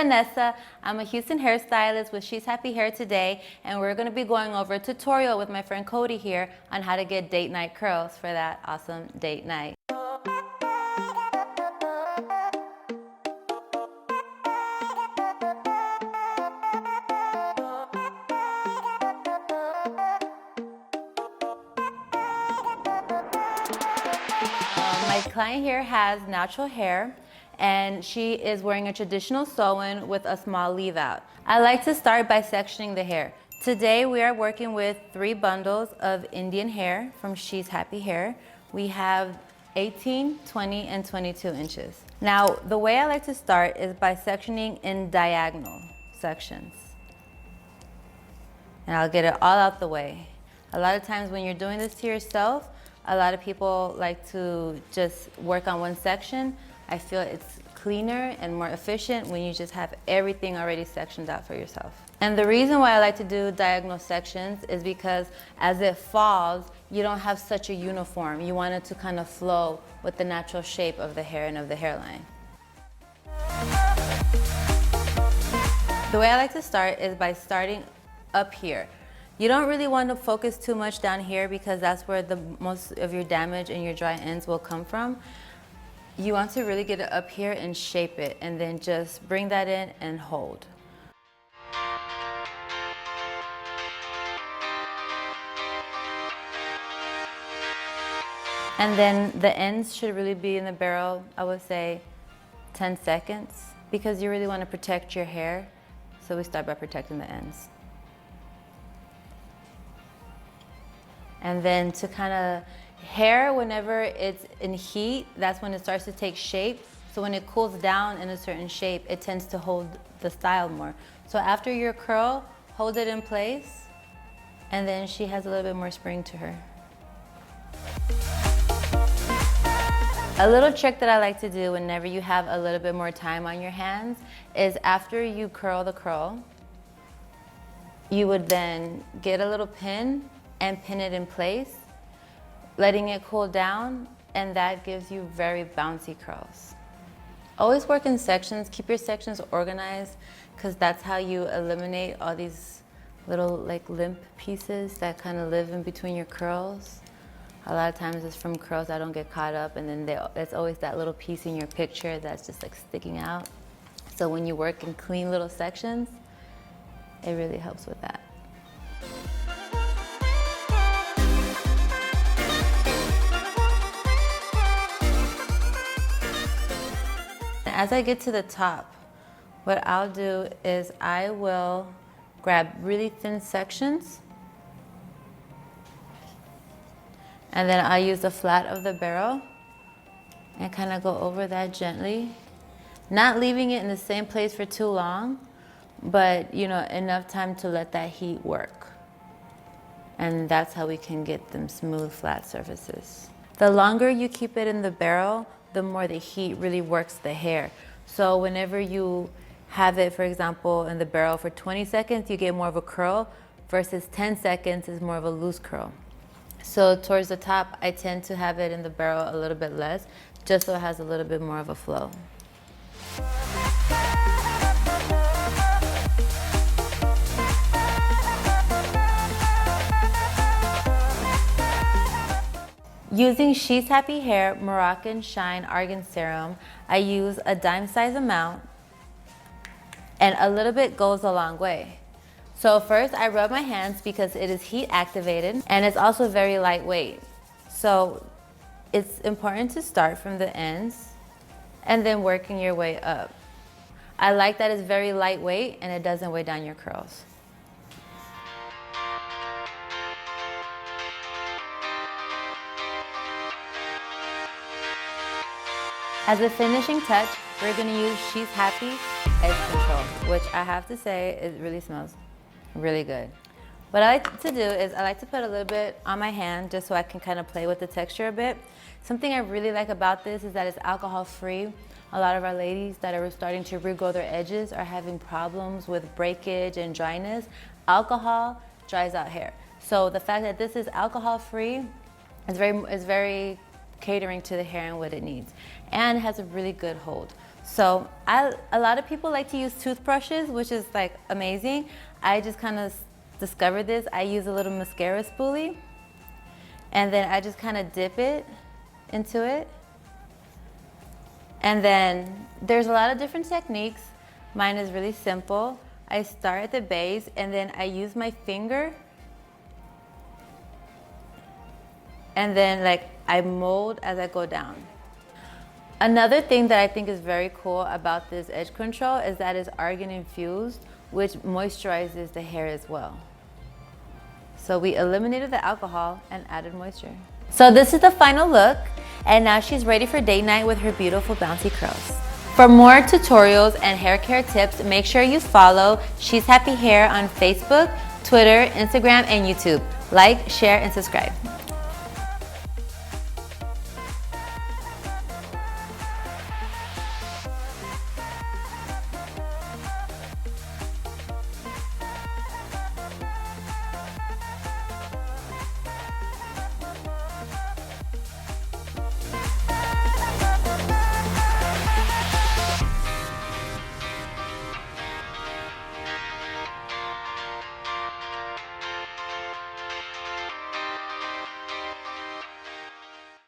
Vanessa. I'm a Houston hairstylist with She's Happy Hair today, and we're going to be going over a tutorial with my friend Cody here on how to get date night curls for that awesome date night. My client here has natural hair, and she is wearing a traditional sew-in with a small leave out. I like to start by sectioning the hair. Today we are working with 3 bundles of Indian hair from She's Happy Hair. We have 18, 20, and 22 inches. Now, the way I like to start is by sectioning in diagonal sections. And I'll get it all out the way. A lot of times when you're doing this to yourself, a lot of people like to just work on one section. I feel it's cleaner and more efficient when you just have everything already sectioned out for yourself. And the reason why I like to do diagonal sections is because as it falls, you don't have such a uniform. You want it to kind of flow with the natural shape of the hair and of the hairline. The way I like to start is by starting up here. You don't really want to focus too much down here because that's where the most of your damage and your dry ends will come from. You want to really get it up here and shape it, and then just bring that in and hold. And then the ends should really be in the barrel, I would say 10 seconds, because you really want to protect your hair. So we start by protecting the ends. And then to kind of hair, whenever it's in heat, that's when it starts to take shape. So when it cools down in a certain shape, it tends to hold the style more. So after your curl, hold it in place, and then she has a little bit more spring to her. A little trick that I like to do whenever you have a little bit more time on your hands is after you curl the curl, you would then get a little pin and pin it in place, letting it cool down, and that gives you very bouncy curls. Always work in sections. Keep your sections organized, because that's how you eliminate all these little like limp pieces that kind of live in between your curls. A lot of times it's from curls that don't get caught up, and then there's always that little piece in your picture that's just like sticking out. So when you work in clean little sections, it really helps with that. As I get to the top, what I'll do is I will grab really thin sections, and then I'll use the flat of the barrel and kind of go over that gently, not leaving it in the same place for too long, but enough time to let that heat work. And that's how we can get them smooth, flat surfaces. The longer you keep it in the barrel, the more the heat really works the hair. So whenever you have it, for example, in the barrel for 20 seconds, you get more of a curl, versus 10 seconds is more of a loose curl. So towards the top, I tend to have it in the barrel a little bit less, just so it has a little bit more of a flow. Using She's Happy Hair Moroccan Shine Argan Serum, I use a dime size amount, and a little bit goes a long way. So first I rub my hands because it is heat activated, and it's also very lightweight. So it's important to start from the ends and then working your way up. I like that it's very lightweight and it doesn't weigh down your curls. As a finishing touch, we're gonna use She's Happy Edge Control, which I have to say, it really smells really good. What I like to do is I like to put a little bit on my hand just so I can kind of play with the texture a bit. Something I really like about this is that it's alcohol free. A lot of our ladies that are starting to regrow their edges are having problems with breakage and dryness. Alcohol dries out hair. So the fact that this is alcohol free is very catering to the hair and what it needs, and has a really good hold. So a lot of people like to use toothbrushes, which is like amazing. I just kind of discovered this. I use a little mascara spoolie, and then I just kind of dip it into it. And then there's a lot of different techniques. Mine is really simple. I start at the base, and then I use my finger, and then like I mold as I go down. Another thing that I think is very cool about this edge control is that it's argan infused, which moisturizes the hair as well. So we eliminated the alcohol and added moisture. So this is the final look, and now she's ready for date night with her beautiful bouncy curls. For more tutorials and hair care tips, make sure you follow She's Happy Hair on Facebook, Twitter, Instagram, and YouTube. Like, share, and subscribe.